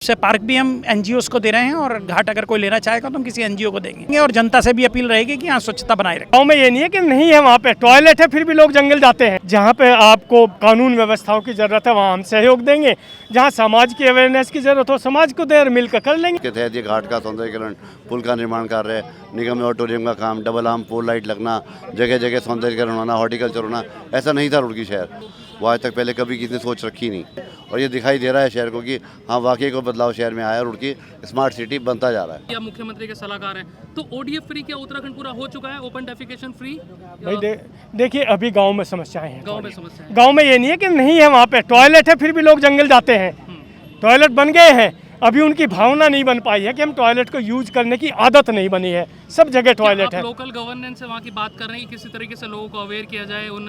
से पार्क भी हम एनजीओस को दे रहे हैं और घाट अगर कोई लेना चाहेगा तो हम किसी एनजीओ को देंगे और जनता से भी अपील रहेगी कि यहाँ स्वच्छता बनाए रखें। गाँव में ये नहीं है कि नहीं है, वहाँ पे टॉयलेट है फिर भी लोग जंगल जाते हैं। जहाँ पे आपको कानून व्यवस्थाओं की जरूरत है वहाँ हम सहयोग देंगे, जहाँ समाज की अवेयरनेस की जरूरत हो समाज को देर मिलकर कर लेंगे। के तहत ये घाट का सौंदर्यीकरण, पुल का निर्माण कार्य, निगम ऑडिटोरियम का काम, डबल आर्म पोल लाइट लगना, जगह जगह सौंदर्यीकरण होना, हॉर्टिकल्चर होना, ऐसा नहीं था रुड़की शहर। वो आज तक पहले कभी किसी ने सोच रखी नहीं और ये दिखाई दे रहा है शहर को कि हाँ वाकई को बदलाव शहर में आया, रुड़की स्मार्ट सिटी बनता जा रहा है। या मुख्यमंत्री के सलाहकार हैं तो ओडीएफ फ्री क्या उत्तराखंड पूरा हो चुका है, ओपन डेफिकेशन फ्री? भाई देखिए अभी गांव में समस्याएं हैं। गांव में समस्या है। गांव में ये नहीं है कि नहीं है, वहाँ पे टॉयलेट है फिर भी लोग जंगल जाते हैं। टॉयलेट बन गए हैं, अभी उनकी भावना नहीं बन पाई है कि हम टॉयलेट को यूज करने की आदत नहीं बनी है। सब जगह टॉयलेट है। लोकल गवर्नेंस से वहाँ की बात कर रहे हैं कि किसी तरीके से लोगों को अवेयर किया जाए उन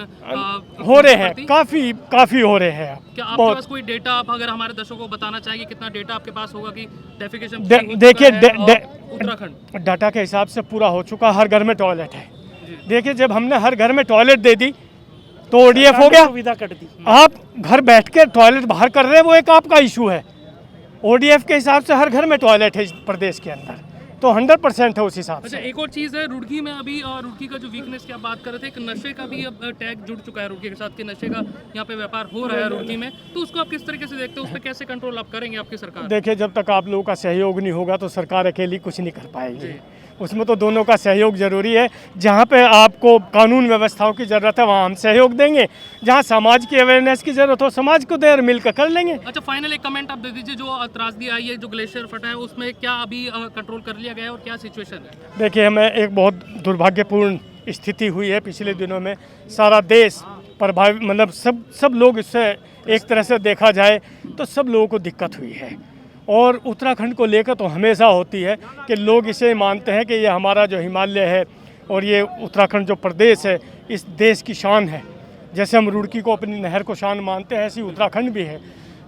हो रहे हैं, काफी हो रहे हैं। क्या आपके पास कोई डेटा, आप अगर हमारे दर्शकों को बताना चाहेंगे कितना डेटा आपके पास होगा कि डेफिकेशन? देखिए उत्तराखंड डाटा के हिसाब से पूरा हो चुका, हर घर में टॉयलेट है। देखिए जब हमने हर घर में टॉयलेट दे दी तो ओडीएफ हो गया, सुविधा कट दी। आप घर बैठ के टॉयलेट बाहर कर रहे हैं वो एक आपका इशू है। ओडीएफ के हिसाब से हर घर में टॉयलेट है इस प्रदेश के अंदर, तो 100% है उस हिसाब से। अच्छा, एक और चीज़ है रुड़की में अभी, रुड़की का जो वीकनेस की आप बात कर रहे थे, एक नशे का भी अब टैग जुड़ चुका है रुड़की के साथ कि नशे का यहाँ पे व्यापार हो रहा है रुड़की में, तो उसको आप किस तरीके से देखते हो, उस पर कैसे कंट्रोल आप करेंगे आपकी सरकार? देखिए जब तक आप लोगों का सहयोग नहीं होगा तो सरकार अकेली कुछ नहीं कर पाएगी, उसमें तो दोनों का सहयोग जरूरी है। जहाँ पे आपको कानून व्यवस्थाओं की ज़रूरत है वहाँ हम सहयोग देंगे, जहाँ समाज की अवेयरनेस की ज़रूरत हो समाज को देर मिलकर कर लेंगे। अच्छा, फाइनल एक कमेंट आप दे दीजिए, जो त्रासदी आई है, जो ग्लेशियर फटा है, उसमें क्या अभी कंट्रोल कर लिया गया है और क्या सिचुएशन है? देखिए हमें एक बहुत दुर्भाग्यपूर्ण स्थिति हुई है पिछले दिनों में, सारा देश प्रभावित, मतलब सब लोग इससे एक तरह से देखा जाए तो सब लोगों को दिक्कत हुई है। और उत्तराखंड को लेकर तो हमेशा होती है कि लोग इसे मानते हैं कि ये हमारा जो हिमालय है और ये उत्तराखंड जो प्रदेश है इस देश की शान है। जैसे हम रुड़की को अपनी नहर को शान मानते हैं ऐसी उत्तराखंड भी है।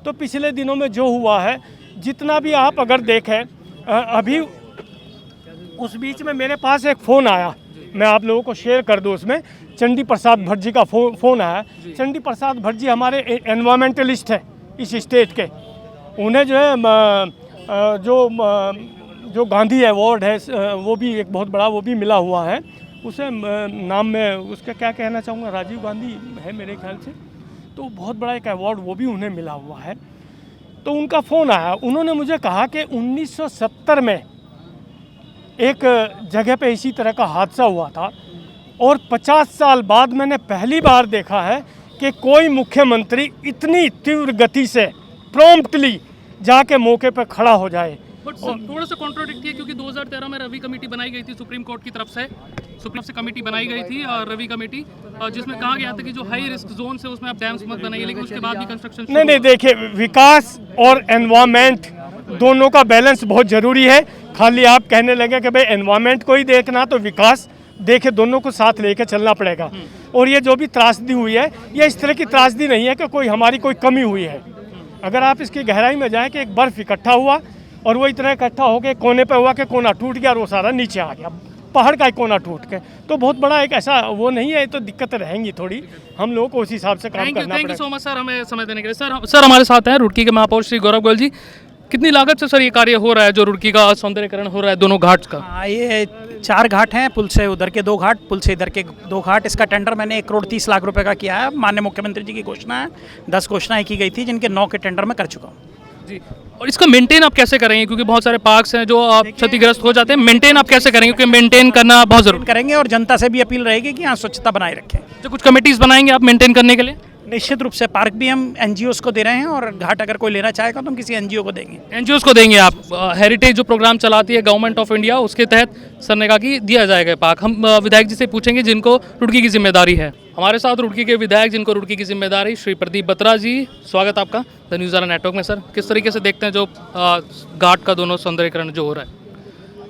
तो पिछले दिनों में जो हुआ है, जितना भी आप अगर देखें, अभी उस बीच में मेरे पास एक फ़ोन आया, मैं आप लोगों को शेयर कर दूँ, उसमें चंडी प्रसाद भट्ट जी का फ़ोन आया। चंडी प्रसाद भट्ट जी हमारे एनवायरमेंटलिस्ट हैं इस स्टेट के। उन्हें जो है जो गांधी अवार्ड है वो भी एक बहुत बड़ा वो भी मिला हुआ है। उसे नाम में उसका क्या कहना चाहूँगा, राजीव गांधी है मेरे ख्याल से, तो बहुत बड़ा एक अवार्ड वो भी उन्हें मिला हुआ है। तो उनका फ़ोन आया, उन्होंने मुझे कहा कि 1970 में एक जगह पे इसी तरह का हादसा हुआ था और 50 साल बाद मैंने पहली बार देखा है कि कोई मुख्यमंत्री इतनी तीव्र गति से प्रॉम्प्टली जाके मौके पर खड़ा हो जाए। बट थोड़ा सा कॉन्ट्रोडिक्ट है क्योंकि 2013 में रवि कमेटी बनाई गई थी सुप्रीम कोर्ट की तरफ से कमेटी बनाई गई थी रवि कमेटी, जिसमें कहा गया था कि जो हाई रिस्क जोन है उसमें आप डैम्स मत बनाइए, लेकिन उसके बाद भी कंस्ट्रक्शन नहीं देखिए विकास और एनवायरमेंट दोनों का बैलेंस बहुत ज़रूरी है। खाली आप कहने लगे कि भाई एनवायरमेंट को ही देखना तो विकास देखे, दोनों को साथ लेकर चलना पड़ेगा। और ये जो भी त्रासदी हुई है ये इस तरह की त्रासदी नहीं है कि कोई हमारी कोई कमी हुई है। अगर आप इसकी गहराई में जाएं कि एक बर्फ़ इकट्ठा हुआ और वो इतना इकट्ठा हो के कोने पे हुआ कि कोना टूट गया और वो सारा नीचे आ गया, पहाड़ का एक कोना टूट के, तो बहुत बड़ा एक ऐसा वो नहीं है। तो दिक्कतें रहेंगी थोड़ी, हम लोगों को उस हिसाब से काम करना पड़ेगा। Thank you so much sir हमें समय देने के लिए। सर हमारे साथ हैं रुड़की के महापौर श्री गौरव गोयल जी। कितनी लागत से सर ये कार्य हो रहा है जो रुड़की का सौंदर्यीकरण हो रहा है दोनों घाट का? ये 4 घाट हैं, पुल से उधर के 2 घाट, पुल से इधर के 2 घाट। इसका टेंडर मैंने 1 करोड़ 30 लाख रुपए का किया है। माननीय मुख्यमंत्री जी की घोषणा है, 10 घोषणाएं की गई थी जिनके 9 के टेंडर में कर चुका हूँ जी। और इसका मेंटेन आप कैसे करेंगे, क्योंकि बहुत सारे पार्क्स हैं जो आप क्षतिग्रस्त हो जाते हैं, मेंटेन आप कैसे करेंगे, क्योंकि मेंटेन करना बहुत जरूरी करेंगे और जनता से भी अपील रहेगी कि यहाँ स्वच्छता बनाए रखें। जो कुछ कमेटीज बनाएंगे आप मेंटेन करने के लिए? निश्चित रूप से पार्क भी हम एनजीओस को दे रहे हैं और घाट अगर कोई लेना चाहेगा तो हम किसी एनजीओ को देंगे। एनजीओस को देंगे आप? हेरिटेज जो प्रोग्राम चलाती है गवर्नमेंट ऑफ इंडिया, उसके तहत सर ने कहा कि दिया जाएगा पार्क। हम विधायक जी से पूछेंगे जिनको रुड़की की जिम्मेदारी है। हमारे साथ रुड़की के विधायक जिनको रुड़की की जिम्मेदारी श्री प्रदीप बत्रा जी, स्वागत आपका द न्यूज़ वाला नेटवर्क में। सर किस तरीके से देखते हैं जो घाट का दोनों सौंदर्यीकरण जो हो रहा है?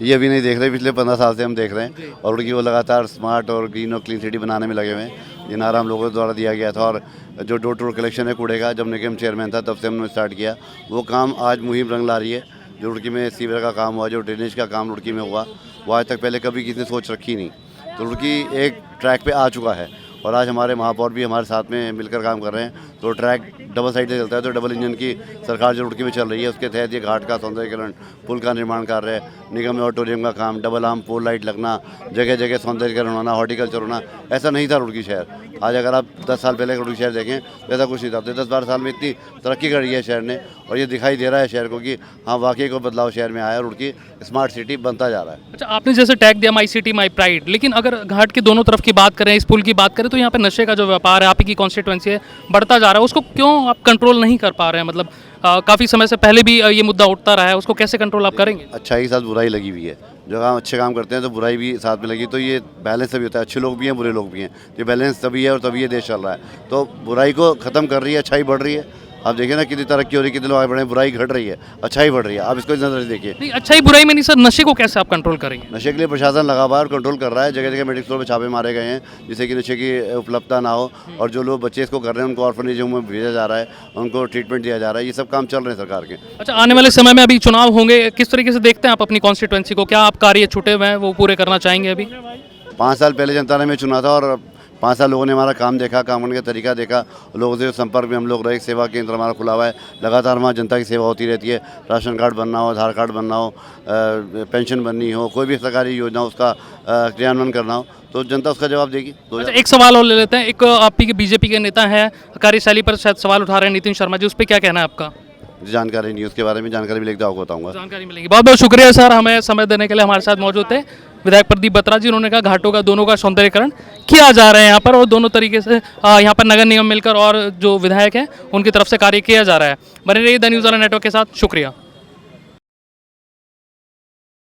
ये अभी नहीं देख रहे, पिछले 15 साल से हम देख रहे हैं और रुड़की को लगातार स्मार्ट और ग्रीन और क्लीन सिटी बनाने में लगे हुए हैं। ये नारा हम लोगों द्वारा दिया गया था और जो डोर टू डोर कलेक्शन है कूड़े का, जब निगम चेयरमैन था तब से हमने स्टार्ट किया। वो काम आज मुहिम रंग ला रही है। जो रुड़की में सीवर का काम हुआ, जो ड्रेनेज का काम रुड़की में हुआ, वो आज तक पहले कभी किसी ने सोच रखी नहीं। तो रुड़की एक ट्रैक पे आ चुका है और आज हमारे महापौर भी हमारे साथ में मिलकर काम कर रहे हैं। तो ट्रैक डबल साइड से चलता है, तो डबल इंजन की सरकार जो रुड़की में चल रही है उसके तहत ये घाट का सौंदर्यीकरण, पुल का निर्माण कार्य, निगम ऑडिटोरियम का काम, डबल आर्म पोल लाइट लगना, जगह जगह सौंदर्यीकरण होना, हॉर्टिकल्चर होना, ऐसा नहीं था रुड़की शहर। आज अगर आप 10 साल पहले रुड़की शहर देखें तो ऐसा कुछ नहीं था। तो 10-12 साल में इतनी तरक्की कर रही है शहर ने, और ये दिखाई दे रहा है शहर को कि हाँ वाकई को बदलाव शहर में आया, रुड़की स्मार्ट सिटी बनता जा रहा है। अच्छा, आपने जैसे टैग दिया माई सिटी माई प्राइड, लेकिन अगर घाट की दोनों तरफ की बात करें, इस पुल की बात करें, तो यहाँ पे नशे का जो व्यापार है, आप ही की कॉन्स्टिट्यूएंसी है, बढ़ता जा रहा है। उसको क्यों आप कंट्रोल नहीं कर पा रहे हैं? मतलब काफ़ी समय से पहले भी ये मुद्दा उठता रहा है, उसको कैसे कंट्रोल आप करेंगे? अच्छाई के साथ बुराई लगी हुई है। जो काम अच्छे काम करते हैं तो बुराई भी साथ में लगी, तो ये बैलेंस तभी होता है। अच्छे लोग भी हैं, बुरे लोग भी हैं, ये बैलेंस तभी है और तभी ये देश चल रहा है। तो बुराई को ख़त्म कर रही है, अच्छाई बढ़ रही है। आप देखिए ना कितनी तरक्की हो रही है, कितने लोग आगे बढ़ रहे हैं, बुराई घट रही है, अच्छाई बढ़ रही है। आप इसको नजर से देखिए। नहीं, अच्छाई बुराई में नहीं सर, नशे को कैसे आप कंट्रोल करेंगे? नशे के लिए प्रशासन लगा हुआ है और कंट्रोल कर रहा है। जगह जगह मेडिकल स्टोर में छापे मारे गए हैं जिससे कि नशे की उपलब्धता ना हो, और जो लोग बच्चे इसको कर रहे हैं उनको ऑर्फनेज होम में भेजा जा रहा है, उनको ट्रीटमेंट दिया जा रहा है। ये सब काम चल रहे हैं सरकार के। अच्छा, आने वाले समय में अभी चुनाव होंगे, किस तरीके से देखते हैं आप अपनी कॉन्स्टिट्यूएंसी को? क्या आप कार्य छूटे हुए हैं वो पूरे करना चाहेंगे? अभी 5 साल पहले जनता ने हमें चुना था और 5 साल लोगों ने हमारा काम देखा, काम करने का तरीका देखा, लोगों से संपर्क में हम लोग रहे। सेवा केंद्र हमारा खुला हुआ है, लगातार हमारा जनता की सेवा होती रहती है। राशन कार्ड बनना हो, आधार कार्ड बनना हो, पेंशन बननी हो, कोई भी सरकारी योजना उसका क्रियान्वयन करना हो, तो जनता उसका जवाब देगी। अच्छा, एक सवाल और ले लेते हैं। एक आपकी के बीजेपी के नेता हैं, कार्यशैली पर शायद सवाल उठा रहे हैं, नितिन शर्मा जी, उस पर क्या कहना है आपका? जानकारी नहीं, उसके बारे में जानकारी भी लिखता आपको बताऊँगा। जानकारी मिलेगी। बहुत बहुत शुक्रिया सर, हमें समय देने के लिए। हमारे साथ मौजूद थे विधायक प्रदीप बत्रा जी। उन्होंने कहा घाटों का दोनों का सौंदर्यीकरण किया जा रहा है यहाँ पर, और दोनों तरीके से यहाँ पर नगर निगम मिलकर और जो विधायक हैं उनकी तरफ से कार्य किया जा रहा है। बने रहिए द न्यूज़ वाला नेटवर्क के साथ। शुक्रिया।